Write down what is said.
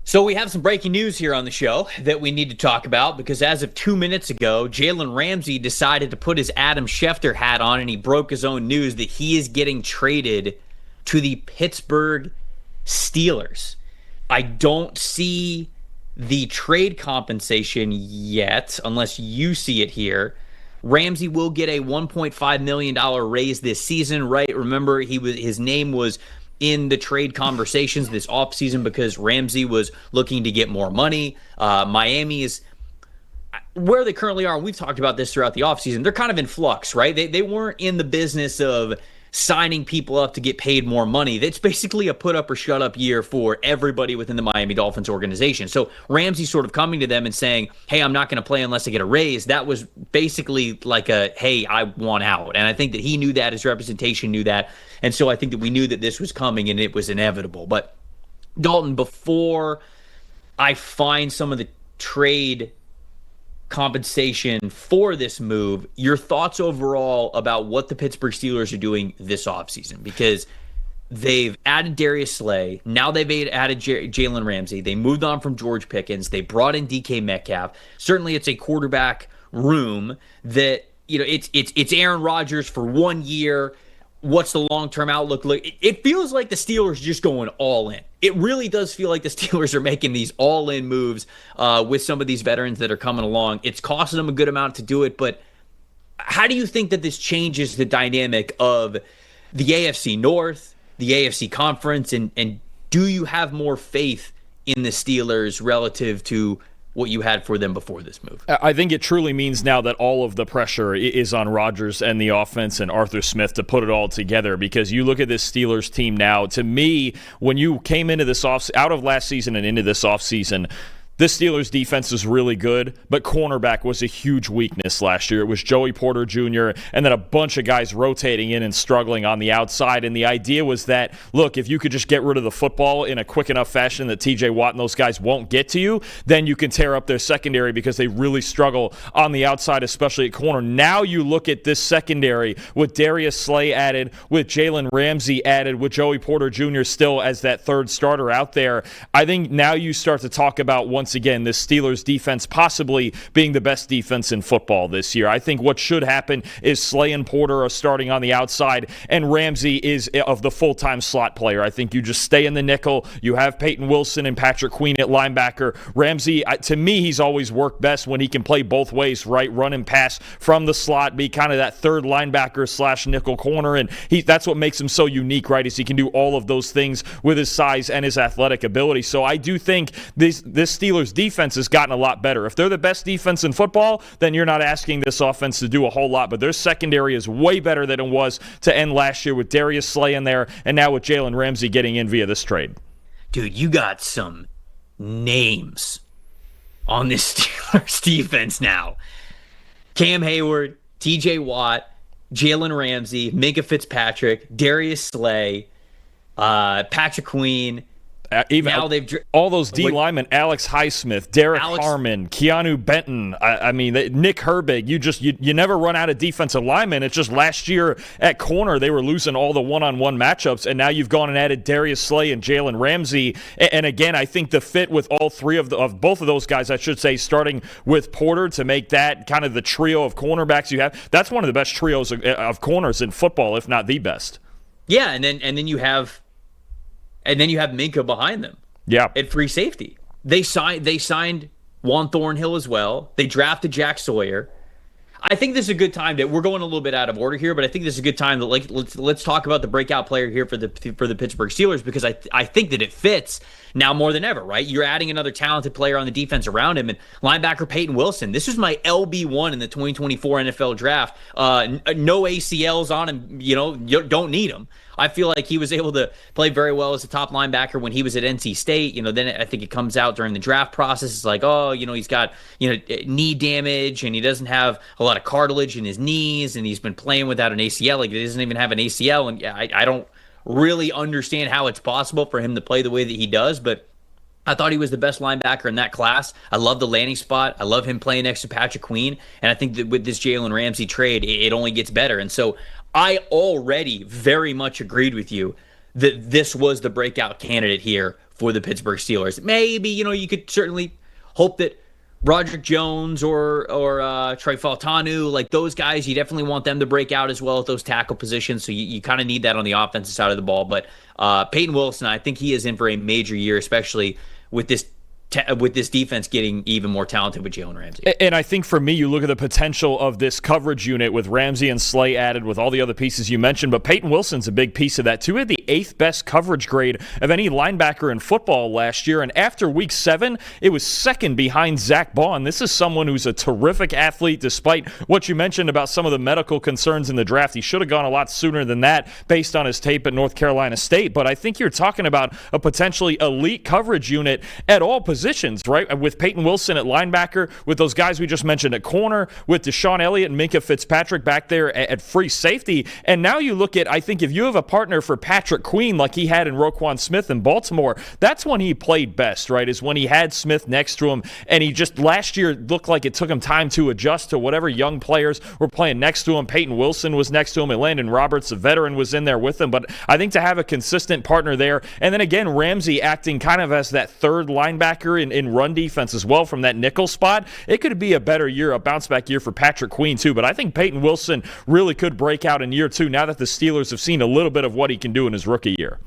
So we have some breaking news here on the show that we need to talk about because as of 2 minutes ago, Jalen Ramsey decided to put his Adam Schefter hat on and he broke his own news that he is getting traded to the Pittsburgh Steelers. I don't see the trade compensation yet, unless you see it here. Ramsey will get a $1.5 million raise this season, right? Remember, his name was in the trade conversations this offseason because Ramsey was looking to get more money. Miami is where they currently are, and we've talked about this throughout the offseason. They're kind of in flux, right? They weren't in the business of signing people up to get paid more money. That's basically a put up or shut up year for everybody within the Miami Dolphins organization. So Ramsey sort of coming to them and saying, hey, I'm not going to play unless I get a raise. That was basically like a, hey, I want out. And I think that he knew that, his representation knew that. And so I think that we knew that this was coming and it was inevitable. But Dalton, before I find some of the trade compensation for this move, your thoughts overall about what the Pittsburgh Steelers are doing this offseason, because they've added Darius Slay, now they've added Jalen Ramsey, they moved on from George Pickens, they brought in DK Metcalf. Certainly it's a quarterback room that, you know, it's Aaron Rodgers for 1 year. What's the long-term outlook look? It feels like the Steelers just going all in. It really does feel like the Steelers are making these all-in moves with some of these veterans that are coming along. It's costing them a good amount to do it, but how do you think that this changes the dynamic of the AFC North, the AFC Conference, and do you have more faith in the Steelers relative to what you had for them before this move? I think it truly means now that all of the pressure is on Rodgers and the offense and Arthur Smith to put it all together, because you look at this Steelers team now, to me, when you came into this out of last season and into this offseason, this Steelers defense is really good, but cornerback was a huge weakness last year. It was Joey Porter Jr. and then a bunch of guys rotating in and struggling on the outside. And the idea was that, look, if you could just get rid of the football in a quick enough fashion that TJ Watt and those guys won't get to you, then you can tear up their secondary because they really struggle on the outside, especially at corner. Now you look at this secondary with Darius Slay added, with Jalen Ramsey added, with Joey Porter Jr. still as that third starter out there. I think now you start to talk about once again, this Steelers defense possibly being the best defense in football this year. I think what should happen is Slay and Porter are starting on the outside, and Ramsey is of the full-time slot player. I think you just stay in the nickel. You have Payton Wilson and Patrick Queen at linebacker. Ramsey, to me, he's always worked best when he can play both ways, right? Run and pass from the slot, be kind of that third linebacker / nickel corner, and that's what makes him so unique, right, is he can do all of those things with his size and his athletic ability. So I do think this Steelers defense has gotten a lot better. If they're the best defense in football, then you're not asking this offense to do a whole lot, but their secondary is way better than it was to end last year with Darius Slay in there and now with Jalen Ramsey getting in via this trade. Dude, you got some names on this Steelers defense now. Cam Hayward, TJ Watt, Jalen Ramsey, Minkah Fitzpatrick, Darius Slay, Patrick Queen. Even now all those D linemen, Alex Highsmith, Derek Harmon, Keanu Benton, I mean, Nick Herbig, you never run out of defensive linemen. It's just last year at corner, they were losing all the one-on-one matchups, and now you've gone and added Darius Slay and Jalen Ramsey. And again, I think the fit with all three of both of those guys, I should say, starting with Porter to make that kind of the trio of cornerbacks you have, that's one of the best trios of corners in football, if not the best. Yeah, and then you have Minkah behind them. Yeah. At free safety. They signed Juan Thornhill as well. They drafted Jack Sawyer. I think this is a good time we're going a little bit out of order here, but I think this is a good time that let's talk about the breakout player here for the Pittsburgh Steelers, because I think that it fits now more than ever, right? You're adding another talented player on the defense around him, and linebacker Payton Wilson. This was my LB1 in the 2024 NFL draft. No ACLs on him, you don't need him. I feel like he was able to play very well as a top linebacker when he was at NC State. Then I think it comes out during the draft process. It's like, he's got, knee damage and he doesn't have a lot of cartilage in his knees and he's been playing without an ACL. Like, he doesn't even have an ACL. And I don't really understand how it's possible for him to play the way that he does, but I thought he was the best linebacker in that class. I love the landing spot. I love him playing next to Patrick Queen. And I think that with this Jalen Ramsey trade, it only gets better. And so I already very much agreed with you that this was the breakout candidate here for the Pittsburgh Steelers. Maybe, you could certainly hope that Roderick Jones or Trey Faltanu, like those guys, you definitely want them to break out as well at those tackle positions. So you kind of need that on the offensive side of the ball. But Payton Wilson, I think he is in for a major year, especially with this defense getting even more talented with Jalen Ramsey. And I think for me, you look at the potential of this coverage unit with Ramsey and Slay added with all the other pieces you mentioned, but Payton Wilson's a big piece of that too. He had the 8th best coverage grade of any linebacker in football last year, and after week 7, it was second behind Zach Baun. This is someone who's a terrific athlete, despite what you mentioned about some of the medical concerns in the draft. He should have gone a lot sooner than that based on his tape at North Carolina State, but I think you're talking about a potentially elite coverage unit at all positions, right? With Payton Wilson at linebacker, with those guys we just mentioned at corner, with Deshaun Elliott and Minkah Fitzpatrick back there at free safety. And now you look at, I think if you have a partner for Patrick Queen like he had in Roquan Smith in Baltimore, that's when he played best, right? Is when he had Smith next to him, and he just last year looked like it took him time to adjust to whatever young players were playing next to him. Peyton Wilson was next to him, and Landon Roberts, the veteran, was in there with him. But I think to have a consistent partner there, and then again, Ramsey acting kind of as that third linebacker in run defense as well from that nickel spot, it could be a better year, a bounce-back year for Patrick Queen too. But I think Payton Wilson really could break out in year 2 now that the Steelers have seen a little bit of what he can do in his rookie year.